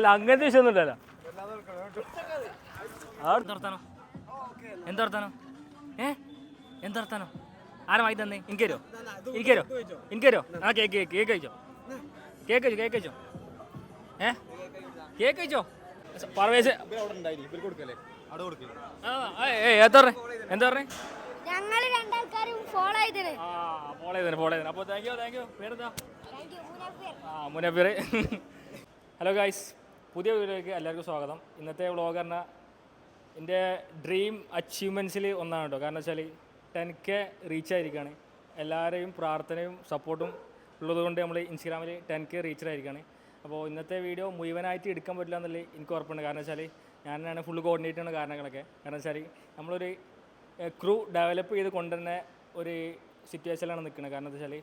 അല്ല അങ്ങനത്തെ വിഷയമൊന്നും ഉണ്ടല്ലോ. എന്താ ആരാ വാങ്ങി തന്നെ? എനിക്കരോ ആ കേക്ക് കഴിച്ചോ കേക്ക് കഴിച്ചോ കേക്ക് കഴിച്ചോ പറവേശ് എന്താ പറഞ്ഞേ? ഞങ്ങൾ രണ്ടാൾക്കാരും ഫോളോ ചെയ്തേ. അപ്പോൾ താങ്ക് യു. പേരെന്താ? മുനഫിർ. ഹലോ ഗായ്സ്, പുതിയ വീഡിയോയിലേക്ക് എല്ലാവർക്കും സ്വാഗതം. ഇന്നത്തെ വ്ളോഗ് പറഞ്ഞാൽ എൻ്റെ ഡ്രീം അച്ചീവ്മെൻറ്റ്സിൽ ഒന്നാണ് കേട്ടോ. കാരണം വെച്ചാൽ 10K റീച്ച് ആയിരിക്കുകയാണ്. എല്ലാവരെയും പ്രാർത്ഥനയും സപ്പോർട്ടും ഉള്ളതുകൊണ്ട് നമ്മൾ ഇൻസ്റ്റാഗ്രാമിൽ 10K റീച്ചറായിരിക്കുകയാണ്. അപ്പോൾ ഇന്നത്തെ വീഡിയോ മുഴുവനായിട്ട് എടുക്കാൻ പറ്റില്ല എന്നുള്ളത് എനിക്ക് ഉറപ്പുണ്ട്. കാരണം വെച്ചാൽ ഞാനാണ് ഫുള്ള് കോർഡിനേറ്റ് ചെയ്യുന്ന കാരണങ്ങളൊക്കെ. കാരണം വെച്ചാൽ നമ്മളൊരു ക്രൂ ഡെവലപ്പ് ചെയ്ത് കൊണ്ടുതന്നെ ഒരു സിറ്റുവേഷനിലാണ് നിൽക്കുന്നത്. കാരണം എന്താ വെച്ചാൽ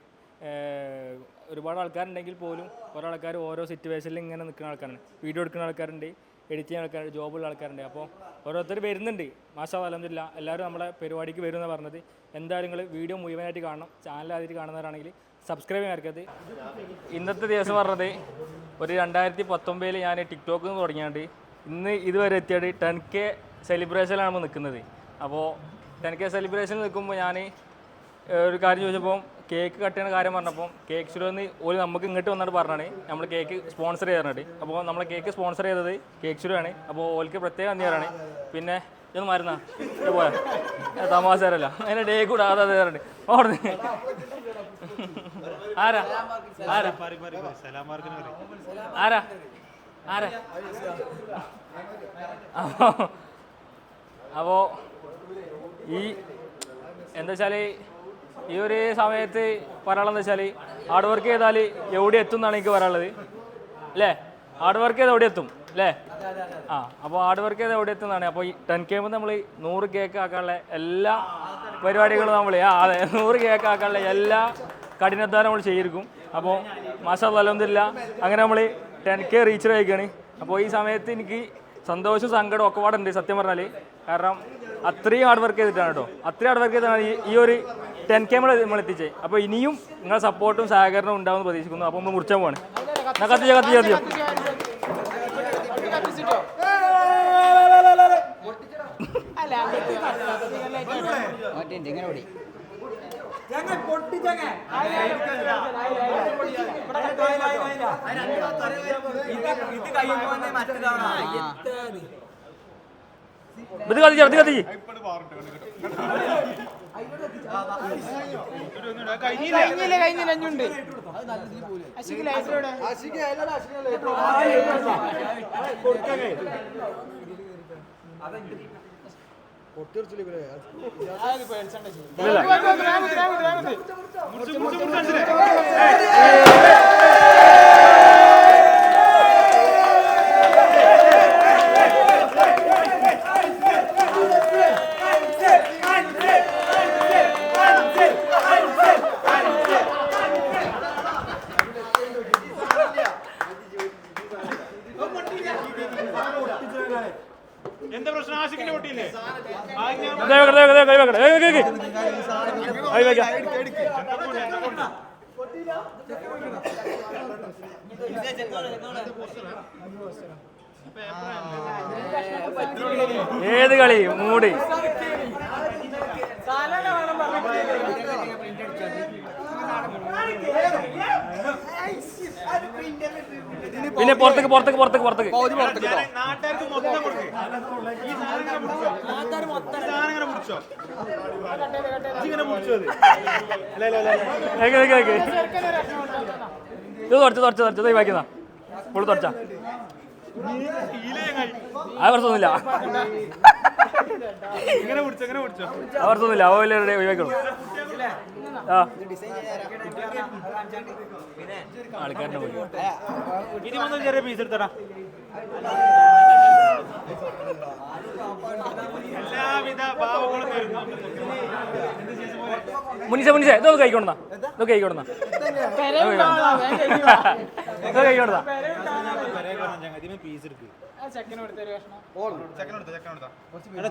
ഒരുപാട് ആൾക്കാരുണ്ടെങ്കിൽ പോലും ഓരോ ആൾക്കാർ ഓരോ സിറ്റുവേഷനിൽ ഇങ്ങനെ നിൽക്കുന്ന ആൾക്കാരാണ്. വീഡിയോ എടുക്കുന്ന ആൾക്കാരുണ്ട്, എഡിറ്റ് ചെയ്യുന്ന ആൾക്കാർ, ജോബുള്ള ആൾക്കാരുണ്ട്. അപ്പോൾ ഓരോരുത്തർ വരുന്നുണ്ട്. മാഷാ അൽഹംദുലില്ലാ എല്ലാവരും നമ്മളെ പരിപാടിക്ക് വരും എന്ന് പറഞ്ഞത്. എന്തായാലും നിങ്ങൾ വീഡിയോ മുഴുവനായിട്ട് കാണണം. ചാനൽ ആദ്യമായിട്ട് കാണുന്നവരാണെങ്കിൽ സബ്സ്ക്രൈബ് ചെയ്യാൻ മറക്കരുത്. ഇന്നത്തെ ദിവസം പറഞ്ഞത് ഒരു 2019 ഞാൻ ടിക്ടോക്കിൽ നിന്ന് തുടങ്ങിയാണ്ട് ഇന്ന് ഇതുവരെ എത്തിയത് 10K സെലിബ്രേഷനിലാണ് നമ്മൾ നിൽക്കുന്നത്. അപ്പോൾ 10K സെലിബ്രേഷനിൽ നിൽക്കുമ്പോൾ ഞാൻ ഒരു കാര്യം ചോദിച്ചപ്പോൾ കേക്ക് കട്ട് ചെയ്യുന്ന കാര്യം പറഞ്ഞപ്പോൾ കേക്ക് സ്റ്റുഡിയോന്ന് ഒരു നമുക്ക് ഇങ്ങോട്ട് വന്നിട്ട് പറഞ്ഞാണ് നമ്മൾ കേക്ക് സ്പോൺസർ ചെയ്യാറുണ്ട്. അപ്പോൾ നമ്മളെ കേക്ക് സ്പോൺസർ ചെയ്തത് കേക്ക് സ്റ്റുഡിയോ ആണ്. അപ്പോൾ ഓൾക്ക് പ്രത്യേക നന്ദിയാണ്. പിന്നെ ഇതൊന്നും മരുന്നാ പോയാ തമാശരല്ല അതിൻ്റെ ഡേ കൂടെ ആധാറുണ്ട് ഓർന്ന് ആരാ ആരാ ആരാ ആരാ അപ്പോൾ ഈ എന്താ വെച്ചാൽ ഈ ഒരു സമയത്ത് പറയാനുള്ളത് വെച്ചാൽ ഹാർഡ് വർക്ക് ചെയ്താൽ എവിടെ എത്തും എന്നാണ് എനിക്ക് പറയാനുള്ളത്. അല്ലേ? ഹാർഡ് വർക്ക് ചെയ്താൽ എവിടെ എത്തും അല്ലേ? അപ്പോൾ ഹാർഡ് വർക്ക് ചെയ്താൽ എവിടെ എത്തുന്നതാണ്. അപ്പോൾ ഈ 10K നമ്മൾ 100 കേക്ക് ആക്കാനുള്ള എല്ലാ പരിപാടികളും നമ്മൾ അതെ 100 കേക്ക് ആക്കാനുള്ള എല്ലാ കഠിനാധ്വാനം നമ്മൾ ചെയ്തിരിക്കും. അപ്പോൾ മാഷാ അല്ലാഹ് അൽഹംദുലില്ലാ അങ്ങനെ നമ്മൾ 10K റീച്ച് ആയിക്കാണ്. അപ്പോൾ ഈ സമയത്ത് എനിക്ക് സന്തോഷവും സങ്കടവും ഒക്കെ പാടുണ്ട് സത്യം പറഞ്ഞാൽ. കാരണം അത്രയും ഹാർഡ് വർക്ക് ചെയ്തിട്ടാണ് കേട്ടോ. അത്രയും ഹാർഡ് വർക്ക് ചെയ്തിട്ടാണ് ഈ ഒരു 10K നമ്മൾ എത്തിച്ചത്. അപ്പോൾ ഇനിയും നിങ്ങളുടെ സപ്പോർട്ടും സഹകരണവും ഉണ്ടാവുമെന്ന് പ്രതീക്ഷിക്കുന്നു. അപ്പോൾ നമ്മൾ മുറിച്ചാൻ പോവാണ്. കത്തിച്ചോ ഇത് കത്തിച്ച് എന്താ പ്രശ്നം? ആശിക്കിന്റെ പൊട്ടിയില്ലേ? ഏത് കളി മൂടി പിന്നെ പുറത്തേക്ക് നാട്ടുകാർക്ക് മൊത്തം കൊടുക്കും. ഈ സാധനം ഇത് തുടച്ച വായിക്കുന്ന പുള്ളി തുടച്ച ആ വർഷമൊന്നുമില്ല ആ വർഷമൊന്നുമില്ല അവരുടെ ഒഴിവാക്കണം. ആൾക്കാരുടെ ചെറിയ പീസ് എടുത്തടാ. എല്ലാവിധ ഭാവങ്ങളും മുനിസ ഇതൊക്കെ കഴിക്കോണ്ടാ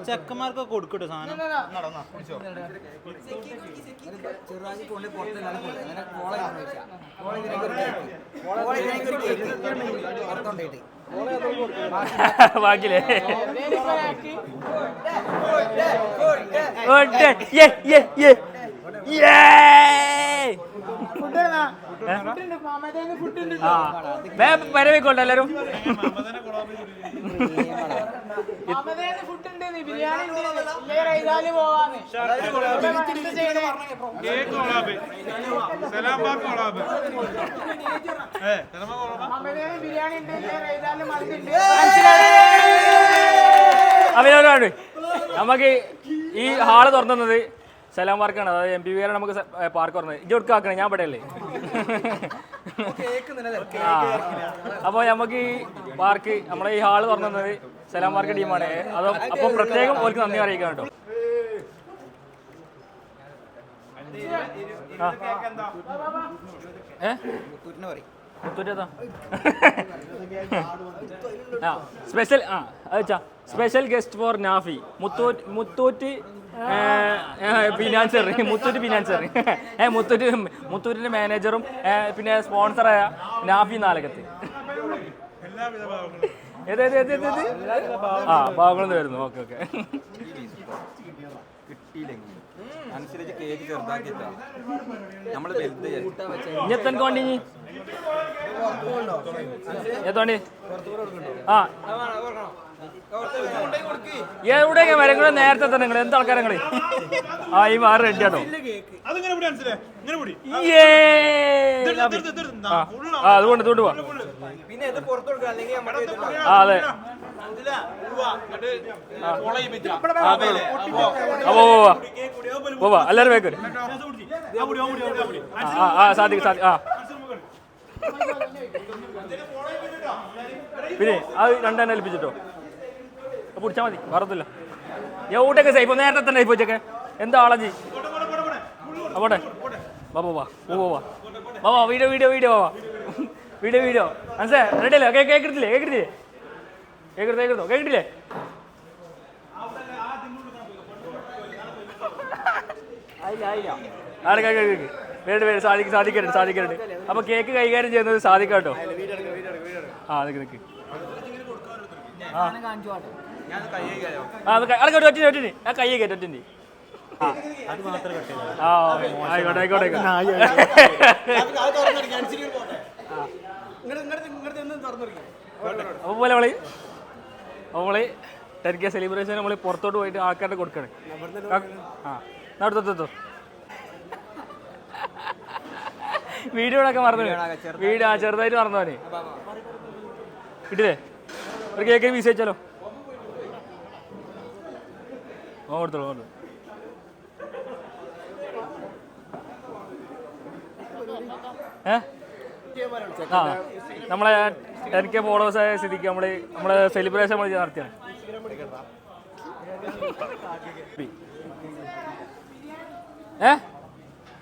ചെക്കന്മാർക്ക് കൊടുക്കട്ടെ സാധനം. ബാക്കിലേ വരവേക്കോട്ടെ എല്ലാരും. അവരോട് നമുക്ക് ഈ ഹാള് തുറന്നത് സലാം പാർക്കാണ്. അതായത് MPV നമുക്ക് പാർക്ക് തുറന്നത്. ഇജ്ജ് കൊടുക്കാക്കണേ, ഞാൻ ഇവിടെ അല്ലേ. ആ അപ്പോൾ നമുക്ക് ഈ പാർക്ക് നമ്മളെ ഈ ഹാള് തുറന്നത് സലാം പാർക്ക് ടീമാണ്. അത് അപ്പോൾ പ്രത്യേകം ഓർക്ക് നന്ദി അറിയിക്കാം കേട്ടോ. Special special guest for Nafi Muthoot ഫിനാൻസർ മുത്തൂറ്റിന്റെ മാനേജറും പിന്നെ സ്പോൺസറായ നാഫി നാലകത്ത്. ഭാഗങ്ങൾ വരുന്നു. Okay okay. ഇഞ്ഞെത്തൻ കോണ്ടി എത്തോണ്ടി ആ എവിടെയൊക്കെ മരങ്ങള് നേരത്തെ തന്നെ നിങ്ങൾ എന്താ ആൾക്കാരെ നിങ്ങള് ആ ഈ മാറി റെഡി ആട്ടോ. അതുകൊണ്ട് പോവാ. അതെ പോവാ എല്ലാരും വേക്കൊരു. സാധിക്കും പിന്നെ അത് രണ്ടെണ്ണം ഏൽപ്പിച്ചിട്ടോ പിടിച്ചാൽ മതി, വേറൊന്നുമില്ല. എവിടെയൊക്കെ സേഫ് നേരത്തെ തന്നെ ഏൽപ്പിച്ചൊക്കെ എന്താ ആളജി പോട്ടെ. വാ വീഡിയോ മനസ്സേ റെഡിയല്ലേ? കേട്ടില്ലേ? സാധിക്കരുത്. അപ്പൊ കേക്ക് കൈകാര്യം ചെയ്യുന്നത് സാധിക്കാട്ടോ. ആ നിക്ക് കൈ കയറ്റി. ആയിക്കോട്ടെ. അപ്പോൾ നമ്മള് 10K സെലിബ്രേഷൻ നമ്മൾ പുറത്തോട്ട് പോയിട്ട് ആൾക്കാരുടെ കൊടുക്കണേ. നടത്തോ വീഡിയോടൊക്കെ മറന്നു. വീഡിയോ ചെറുതായിട്ട് മറന്നവനെ കിട്ടില്ലേ? ഒരു കേക്ക് വീസ് വെച്ചാലോ? കൊടുത്തോളൂ. നമ്മളെ 10K ഫോളോവേഴ്സ് ആയ സ്ഥിതിക്ക് നമ്മളെ സെലിബ്രേഷൻ നമ്മൾ നടത്തിയാണ്.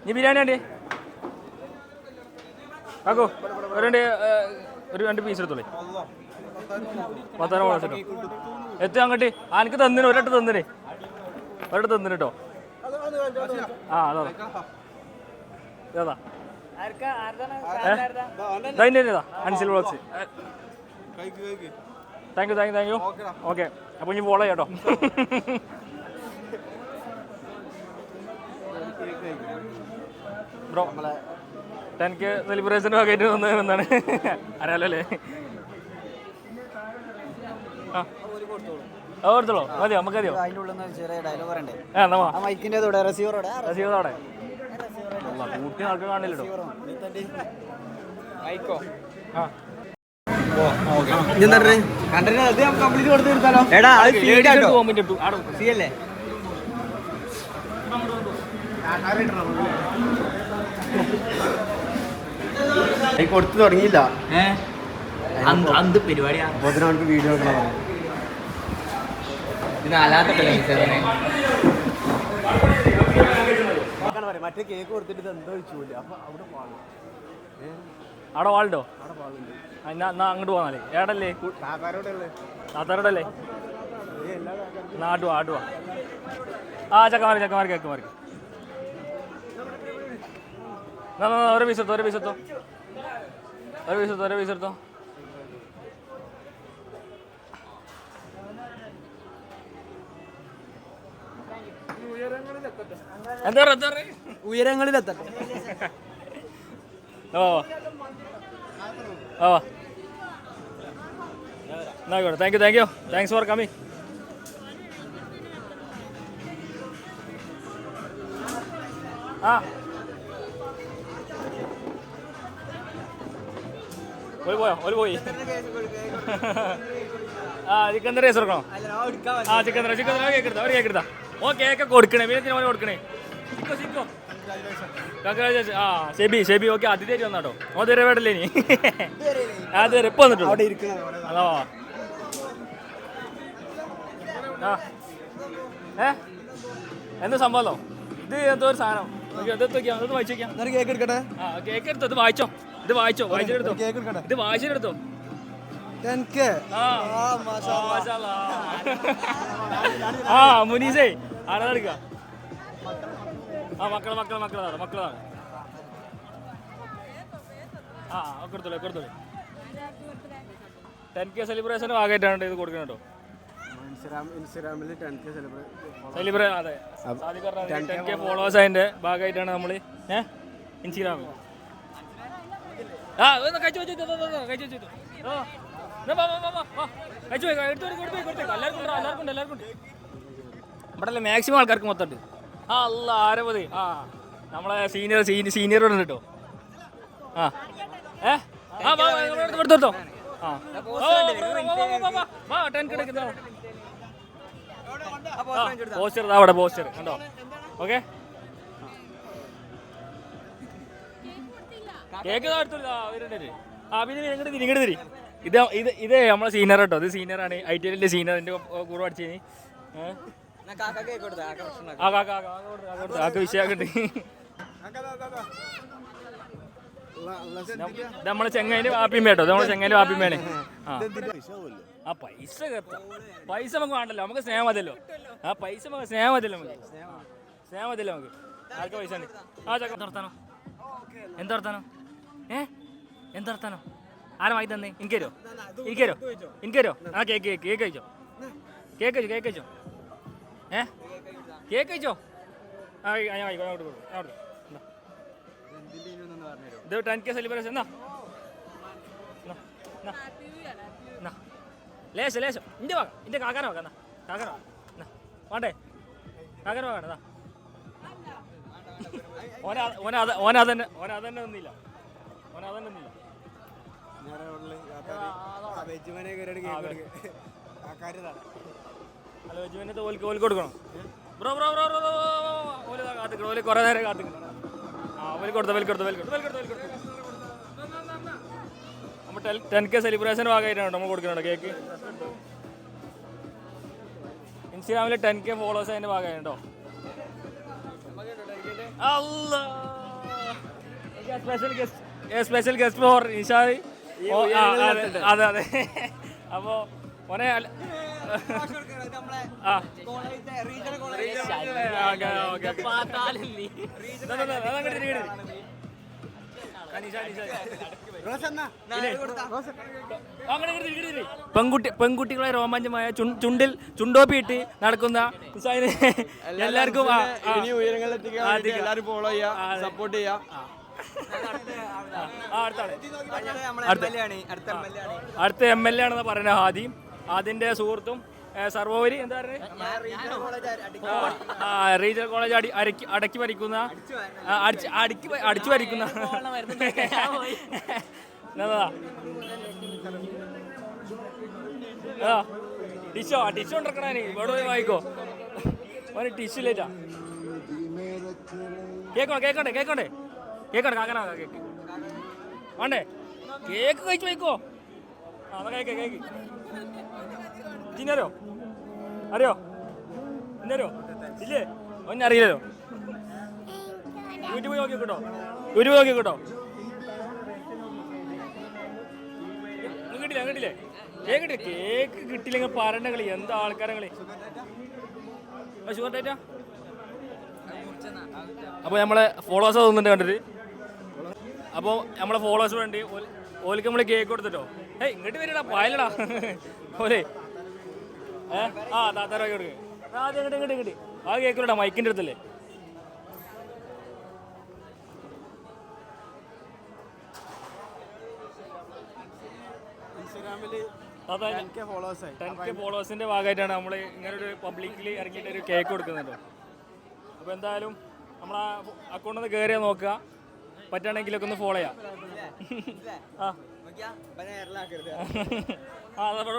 നീ ബിരിയാണി ഉണ്ട് ആക്കോ? ഒരു 2 പീസ് എടുത്തോളേ. 10 ഫോളോവേഴ്സ് കേട്ടോ. എത്തും അങ്ങോട്ട്. എനിക്ക് തന്നിന് ഒരിട്ട് തന്നിന് കേട്ടോ. അതാ Ansil vlogs. Thank you. Okay അപ്പോൾ ഇനി ഫോളോ ചെയ്യാം കേട്ടോ. ബ്രോ 10K സെലിബ്രേഷന് വകയായിട്ട് വന്നതാണ്. അറിയാലോ അല്ലേ? കൊടുത്തോളൂ. മതിയോ? നമുക്ക് മതിയോ? റസീവറോടെ കൂട്ടി ആൾക്ക് കാണില്ലല്ലോ. കൊടുത്തു തുടങ്ങിയില്ല. അന്ത് പരിപാടിയാ വീഡിയോ മറ്റേ കേക്ക് കൊടുത്തിട്ട് എന്തോ വെച്ചില്ല. അപ്പൊ അവിടെ വാളുണ്ടോ? എന്നാ അങ്ങോട്ട് പോകാനല്ലേ? ഏടല്ലേ? താത്താരോടല്ലേ? ആടുവാ. ചക്കമാരി കേക്ക് ഒരു പീസ് എടുത്തോ. എന്താ പറയാ ഉയരങ്ങളിലെത്തട്ടെ. ഓ ഓ എന്നായിക്കോട്ടെ. Thank you thanks for coming. ആ ഓല് പോയി. ആ ചിക്കൻ റൈസ് കൊടുക്കണോ? ആ ചിക്കൻ കേക്ക് എടുത്താ ഒരു കേക്ക് എടുത്താ. ഓ കേക്ക് കൊടുക്കണേ, പിന്നെ ഓന് കൊടുക്കണേ. സിക്കോ കൺഗ്രാജുലേഷൻ. ആ ഷെബി ഓക്കെ. അതിഥേരി വന്നാട്ടോ. ഓ തരെ വേടല്ലേ ഇനി അതുവരെ ഇപ്പൊ വന്നിട്ടോ. അതോ ആ എന്താ സംഭവം? ഇത് എന്തോ ഒരു സാധനം. അതൊന്ന് വായിച്ചോക്കാം. കേക്ക് എടുക്കട്ടെ. ആ കേക്ക് എടുത്തോ. ഇത് വായിച്ചോ വായിച്ചെടുത്തോ. ഇത് വായിച്ചെടുത്തോ. ആ മുനീസേ ആരാ? ആ മക്കളാണ്. ആ കൊടുത്തോളൂ 10K സെലിബ്രേഷൻ്റെ ഭാഗമായിട്ടാണ് ഇത് കൊടുക്കണം കേട്ടോ. സെലിബ്രേഷൻ അതെ 10K ഫോളോവേഴ്സ് അതിൻ്റെ ഭാഗമായിട്ടാണ് നമ്മൾ ഇൻസ്റ്റാഗ്രാമിൽ. ആ കഴിച്ചു എല്ലാവർക്കും ഇവിടെ അല്ലേ മാക്സിമം ആൾക്കാർക്ക് മൊത്തമുണ്ട്. ആ അല്ല ആരവത്. ആ നമ്മളെ സീനിയർ ഉണ്ട് കേട്ടോ. ആ എടുത്തോ. ആ 10K എടുക്കുന്നോ. പോസ്റ്റർ അവിടെ പോസ്റ്റർ കണ്ടോ. ഓക്കെ കേക്ക് ഇങ്ങോട്ട് തിരി. ഇത് നമ്മളെ സീനിയർ കേട്ടോ. ഇത് സീനിയറാണ്. ITLന്റെ സീനിയർ. എൻ്റെ കൂടെ പഠിച്ചതിന് വിഷയാക്കുണ്ട്. നമ്മളെ ചെങ്ങൈൻ്റെ വാപ്പിമ്മ കേട്ടോ. നമ്മളെ ചെങ്ങൈൻ്റെ വാപ്പിമ്മയാണ്. ആ പൈസ നമുക്ക് വേണ്ടല്ലോ. നമുക്ക് സ്നേഹം മതിയല്ലോ. ആ പൈസ സ്നേഹം മതിയല്ലോ. നമുക്ക് ആർക്കും പൈസ ഉണ്ട്. ആ ചക്ക എന്താ വർത്താനോ? എന്താ വർത്താനോ? ആരാ വാങ്ങി തന്നെ? എനിക്കരോ. ആ കേക്ക് കഴിച്ചോ. കേക്ക് കഴിച്ചോ. കേക്ക് കഴിച്ചോ. ആ ഞാൻ വാങ്ങിക്കോ. ഇത് 10K സെലിബ്രേഷൻ. എന്നാ ലേശം ഇന്റെ വാങ്ങ. ഇന്റെ കാക്കാന വാങ്ങ. വേണ്ടേ? കാക്കാന വാങ്ങണ്ട. ഓനതന്നെ ഒന്നില്ല. ഹലോ വെജുവിനെ ഓല് കൊടുക്കണം. ബ്രോ ഓല് കുറേ നേരം കാത്തിക്കണം. ആ ഓല് കൊടുത്തോ. നമ്മൾ 10K സെലിബ്രേഷൻ ഭാഗമായിട്ടാണ് നമ്മൾ കൊടുക്കുന്നുണ്ടോ കേക്ക്. ഇൻസ്റ്റാഗ്രാമിൽ 10K ഫോളോവേഴ്സ് അതിൻ്റെ ഭാഗമായിട്ടോ. Special guest for Nishad. അതെ അപ്പോ ഓനെ പെൺകുട്ടികളെ രോമാഞ്ചമായ ചുണ്ടോപ്പിയിട്ട് നടക്കുന്ന എല്ലാവർക്കും എല്ലാവരും ഫോളോ ചെയ്യാ, സപ്പോർട്ട് ചെയ്യാ. അടുത്ത MLA ആണെന്ന് പറയുന്ന ഹാദിന്റെ സുഹൃത്തും സർവോപരി എന്താ റീജിയണൽ കോളേജ് അടക്കി ഭരിക്കുന്ന അടിച്ചു ഭരിക്കുന്ന ടിഷ്യൂ ഉണ്ടാക്കണേ. ഇവിടെ പോയി വായിക്കോ. ഓന് ടിഷ്യൂ ലേറ്റാ. കേക്കോണ്ടേ കാക്കനാ കേക്ക് വേണ്ടേ? കേക്ക് കഴിച്ചു വയ്ക്കോ. അതാ കേക്ക് ചിന്നറിയോ? അറിയോ? എന്നറിയോ? ഇല്ലേ? ഒന്നും അറിയില്ലല്ലോ. യൂട്യൂബ് നോക്കി കേട്ടോ. കിട്ടില്ലേ? കേക്ക് കിട്ടില്ലെങ്കിൽ പറയണ്ട കളി. എന്താ ആൾക്കാരെ കളി. Sugar data. അപ്പോൾ നമ്മളെ ഫോളോവേഴ്സ് തോന്നുന്നുണ്ട് കണ്ടിട്ട്. അപ്പോൾ നമ്മളെ ഫോളോവേഴ്സ് വേണ്ടി ഓലിക്ക് നമ്മൾ കേക്ക് കൊടുത്തിട്ടോ. ഇങ്ങോട്ട് വരടാ പായലടാ ഓലെ. താത്താരൊക്കെ കൊടുക്കുക. ആദ്യം ഇങ്ങോട്ട് ആ കേൾക്കലടാ മൈക്കിൻ്റെ അടുത്തല്ലേ. അതെ 10K ഫോളോവേഴ്സിൻ്റെ ഭാഗമായിട്ടാണ് നമ്മൾ ഇങ്ങനൊരു പബ്ലിക്കിൽ ഇറങ്ങിയിട്ട് ഒരു കേക്ക് കൊടുക്കുന്നുണ്ട്. അപ്പോൾ എന്തായാലും നമ്മൾ ആ അക്കൗണ്ടിൽ നിന്ന് കയറിയാൽ നോക്കുക, പറ്റുകയാണെങ്കിലൊക്കെ ഒന്ന് ഫോളോ ചെയ്യാം. ആ ആ അതാ ഇവിടെ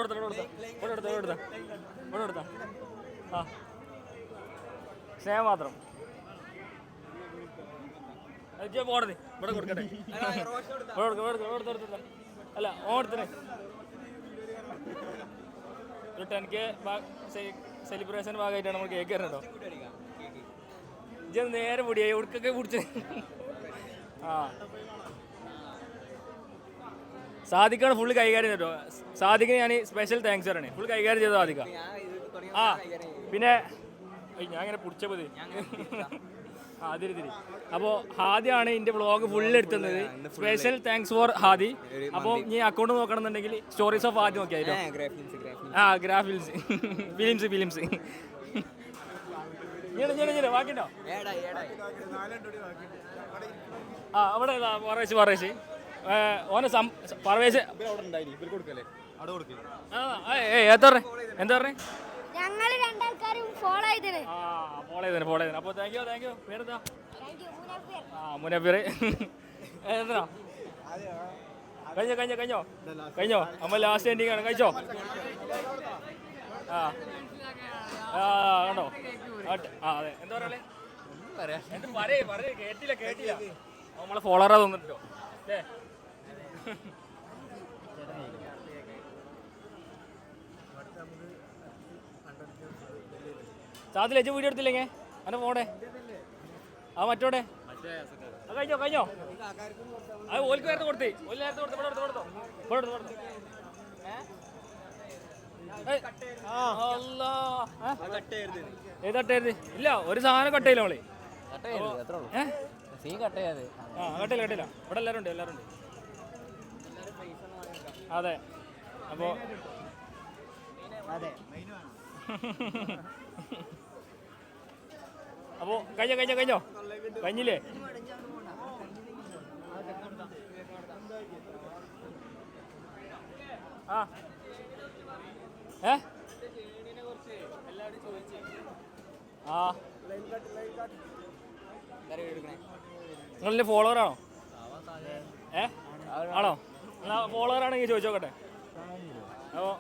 കൊടുത്താ ആ സ്നേഹം മാത്രം പോടേ ഇവിടെ കൊടുക്കട്ടെ. അല്ല ഓടത്തിനെ ഒരു 10K സെലിബ്രേഷൻ ഭാഗമായിട്ടാണ് നമ്മൾ കേക്ക് തരുന്നുണ്ടോ. ഇജ്ജ് നേരെ പൊടിയായി ഉടുക്കൊക്കെ പിടിച്ച്. ആ സാദിക്കാണ് ഫുള്ള് കൈകാര്യം ചെയ്തോ. സാദിക്കിന് ഞാൻ സ്പെഷ്യൽ താങ്ക്സ് പറയണേ, ഫുൾ കൈകാര്യം ചെയ്തോ സാദിക്ക. ആ പിന്നെ ഞാൻ ഇങ്ങനെ പിടിച്ചപ്പോൾ ആ അതിരി അപ്പോൾ ഹാദിയാണ് എൻ്റെ വ്ളോഗ് ഫുള്ള് എടുത്തുന്നത്. Special thanks for Hadi. അപ്പോൾ ഈ അക്കൗണ്ട് നോക്കണമെന്നുണ്ടെങ്കിൽ സ്റ്റോറീസ് ഓഫ് ഹാദി നോക്കിയാലോ. ആ ഗ്രാഫിൽസ് ഫിലിംസ് ബാക്കിണ്ടോ? ആ അവിടെ പറവേശ് ഓനെ പറവേശ് എന്താ പറഞ്ഞേ? ഞങ്ങൾ രണ്ടാൾക്കാരും ഫോളോ ചെയ്തിന്. ഫോളോ ചെയ്തേ. അപ്പോൾ താങ്ക് യു. പേരെന്താ? ആ മുനഫിർ. എന്താ കഴിഞ്ഞോ നമ്മൾ ലാസ്റ്റ് എൻഡിങ് ആണ്. കഴിച്ചോ? ആ കണ്ടോ? ആ അതെ. എന്താ പറയാ കേട്ടില്ല. നമ്മളെ ഫോളോറാ തോന്നിട്ടോ അല്ലേ? സാധു ലജ്ജ വീഡിയോ എടുത്തില്ലെങ്കിൽ അവനെ പോടെ. ആ മറ്റോടെ കഴിഞ്ഞോ അത് ഓൽക്ക് നേരത്തെ കൊടുത്തേ. ഏതട്ടായിരുന്നു? ഇല്ല ഒരു സാധനം കട്ടയില്ല നമ്മള്. കട്ടയില്ല ഇവിടെ എല്ലാവരും ഉണ്ട്. അതെ അപ്പോ അപ്പോൾ കഴിഞ്ഞില്ലേ? ആ ആ നിങ്ങളെ ഫോളോവറാണോ? ആണോ? ഫോളോവറാണെങ്കിൽ ചോദിച്ചോക്കട്ടെ. അപ്പോൾ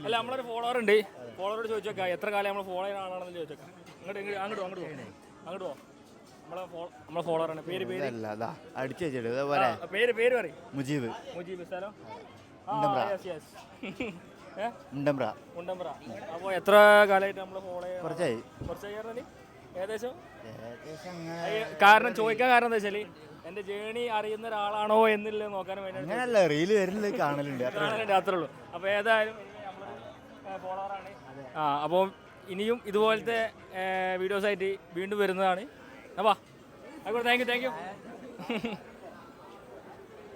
അല്ല നമ്മളൊരു ഫോളോവർ ഉണ്ട്. ഫോളോവറോട് ചോദിച്ചോക്കാം എത്ര കാലം നമ്മൾ ഫോളോ ചെയ്യുന്ന ആളാണെന്ന് ചോദിച്ചോക്കാം. അങ്ങോട്ട് പോ. നമ്മളെ ഫോളോവറാണ്. പേര് പറയും. മുജീബ് സ്ഥലം മുണ്ടമ്പ്ര. അപ്പോൾ എത്ര കാലമായിട്ട് നമ്മൾ ഫോളോ ചെയ്യാം? കുറച്ചായി. ഏകദേശം കാരണം ചോദിക്കാൻ കാരണം എന്താ വെച്ചാൽ എൻ്റെ ജേണി അറിയുന്ന ഒരാളാണോ എന്നുള്ളത് നോക്കാൻ വേണ്ടി കാണലുണ്ട് അത്രേ ഉള്ളൂ. അപ്പോൾ ഏതായാലും ഫോളോവറാണ്. ആ അപ്പോൾ ഇനിയും ഇതുപോലത്തെ വീഡിയോസായിട്ട് വീണ്ടും വരുന്നതാണ്. അപ്പാ ആയിക്കോട്ടെ. Thank you.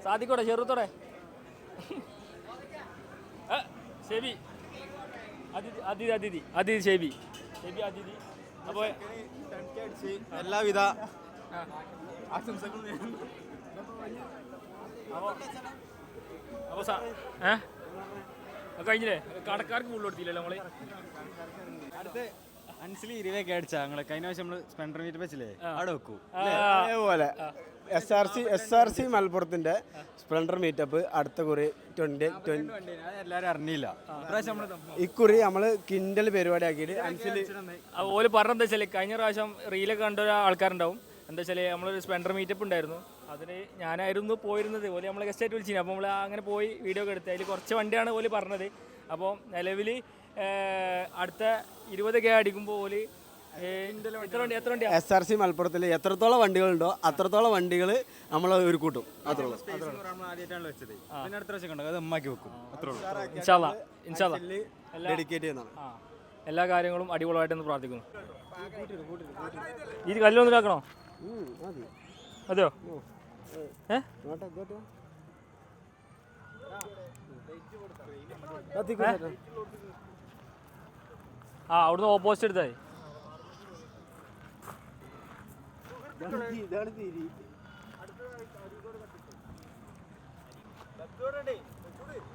സാധിക്കോട്ടെ ചെറുത്തോടെ. ഷെബി അതിഥി ഷെബി. അപ്പോൾ എല്ലാവിധ ആശംസകളും. അപ്പോൾ കഴിഞ്ഞില്ലേ? കടക്കാർക്ക് ഫുള്ള് കൊടുത്തില്ലല്ലോ നമ്മള്. അടുത്ത് അൻസിലി 20 അടിച്ചാ ഞങ്ങള് കഴിഞ്ഞ പ്രാവശ്യം നമ്മള് സ്പെൻഡർ മീറ്റ് വെച്ചില്ലേ അവിടെ വെക്കൂ. അതേപോലെ SRC മലപ്പുറത്തിന്റെ സ്പ്ലെൻഡർ മീറ്റപ്പ് അടുത്ത കുറി 2020 എല്ലാരും അറിഞ്ഞില്ല. ഇക്കുറി നമ്മള് കിൻഡൽ പരിപാടി ആക്കിയിട്ട് അൻസിലി ഓല് പറഞ്ഞെന്താ വെച്ചാൽ കഴിഞ്ഞ പ്രാവശ്യം റീലൊക്കെ കണ്ട ആൾക്കാരുണ്ടാവും. എന്താ വെച്ചാൽ നമ്മളൊരു സ്പെൻഡർ മീറ്റപ്പ് ഉണ്ടായിരുന്നു. അതിന് ഞാനായിരുന്നു പോയിരുന്നത്. ഓല് നമ്മളെ ഗസ്റ്റായിട്ട് വിളിച്ചിരുന്നു. അപ്പോൾ നമ്മൾ അങ്ങനെ പോയി വീഡിയോ ഒക്കെ എടുത്ത് അതിൽ കുറച്ച് വണ്ടിയാണ് ഓല് പറഞ്ഞത്. അപ്പോൾ നിലവിൽ അടുത്ത 20K അടിക്കുമ്പോൾ ഓല് എത്ര വണ്ടി SRC മലപ്പുറത്തിൽ എത്രത്തോളം വണ്ടികളുണ്ടോ അത്രത്തോളം വണ്ടികൾ നമ്മൾ ഒരു കൂട്ടും. അത്രേ ഉള്ളൂ. ആദ്യമായിട്ടാണ് വെച്ചത്. പിന്നെ അടുത്ത പ്രാവശ്യം കണ്ടോ അത് അമ്മയ്ക്ക് വെക്കും. അത്രേ ഉള്ളൂ. ഇൻഷാല്ലാ ഡെഡിക്കേറ്റ് ചെയ്യുന്നതാണ്. എല്ലാ കാര്യങ്ങളും അടിപൊളിയായിട്ടെന്ന് പ്രാർത്ഥിക്കുന്നു. ഈ കല്ലൊന്നും ഇതാക്കണോ? അതെയോ? അവിടുന്ന് ഓപ്പോസിറ്റ് എടുത്താൽ ഇതാണ് തിരി.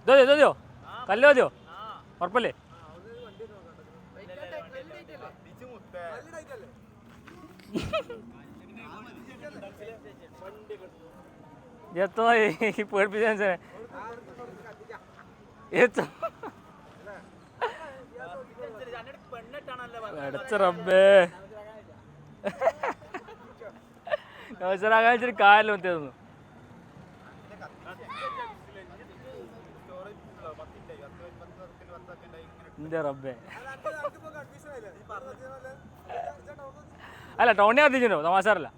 ഇതോ കല്ല് മതിയോ ഉറപ്പല്ലേ? എത്തോ പേടിപ്പിച്ച അടച്ച റബ്ബേ നൗസറാകാൻ കാലിൽ മത്തി തന്നു. എന്റെ റബ്ബേ അല്ല ടോണി അറിയിച്ചോ തമാശാറല്ല.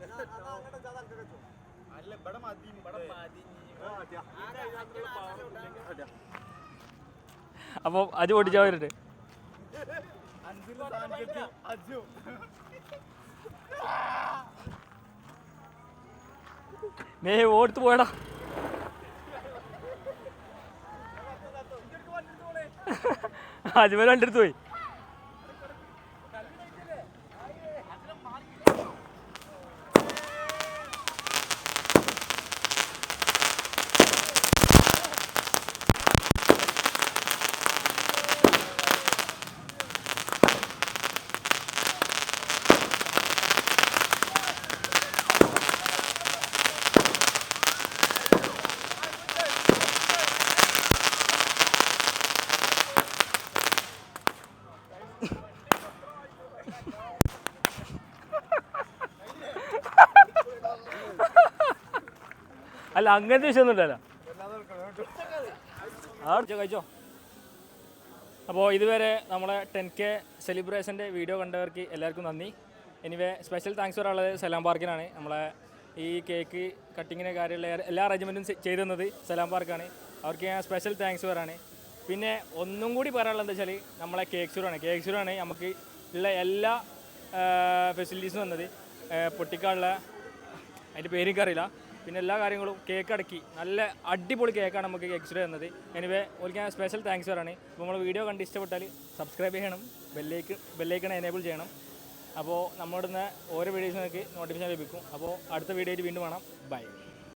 അപ്പോൾ അത് പൊട്ടിച്ചാൽ വരട്ടെ. മേ ഓടുത്ത് പോയടാ. അജ്മൽ കണ്ടെടുത്ത് പോയി. അല്ല അങ്ങനത്തെ വിഷയമൊന്നുമില്ലല്ലോ. കഴിച്ചോ. അപ്പോൾ ഇതുവരെ നമ്മളെ 10K സെലിബ്രേഷൻ്റെ വീഡിയോ കണ്ടവർക്ക് എല്ലാവർക്കും നന്ദി. എനിവേ സ്പെഷ്യൽ താങ്ക്സ് പറയാനുള്ളത് സലാം പാർക്കിനാണ്. നമ്മളെ ഈ കേക്ക് കട്ടിങ്ങിൻ്റെ കാര്യമുള്ള എല്ലാ അറേഞ്ച്മെൻറ്റും ചെയ്തു തന്നത് സലാം പാർക്കാണ്. അവർക്ക് ഞാൻ സ്പെഷ്യൽ താങ്ക്സ് പറയാണ്. പിന്നെ ഒന്നും കൂടി പറയാനുള്ളത് എന്താ വെച്ചാൽ നമ്മളെ കേക്ക് ഷൂറാണ് നമുക്ക് ഉള്ള എല്ലാ ഫെസിലിറ്റീസും വന്നത്. പൊട്ടിക്കാനുള്ള അതിൻ്റെ പേരും അറിയില്ല. പിന്നെ എല്ലാ കാര്യങ്ങളും കേക്ക് അടക്കി നല്ല അടിപൊളി കേക്കാണ് നമുക്ക് കേക്ക് ഷൂർ തന്നത്. എനിവേ ഓർക്ക് ഞാൻ സ്പെഷ്യൽ താങ്ക്സ് പറയാണ്. അപ്പോൾ നമ്മൾ വീഡിയോ കണ്ട് ഇഷ്ടപ്പെട്ടാൽ സബ്സ്ക്രൈബ് ചെയ്യണം, ബെല്ലൈക്കൺ എനേബിൾ ചെയ്യണം. അപ്പോൾ നമ്മളിടുന്ന ഓരോ വീഡിയോസ് നിങ്ങൾക്ക് നോട്ടിഫിക്കേഷൻ ലഭിക്കും. അപ്പോൾ അടുത്ത വീഡിയോയിൽ വീണ്ടും കാണാം. ബൈ.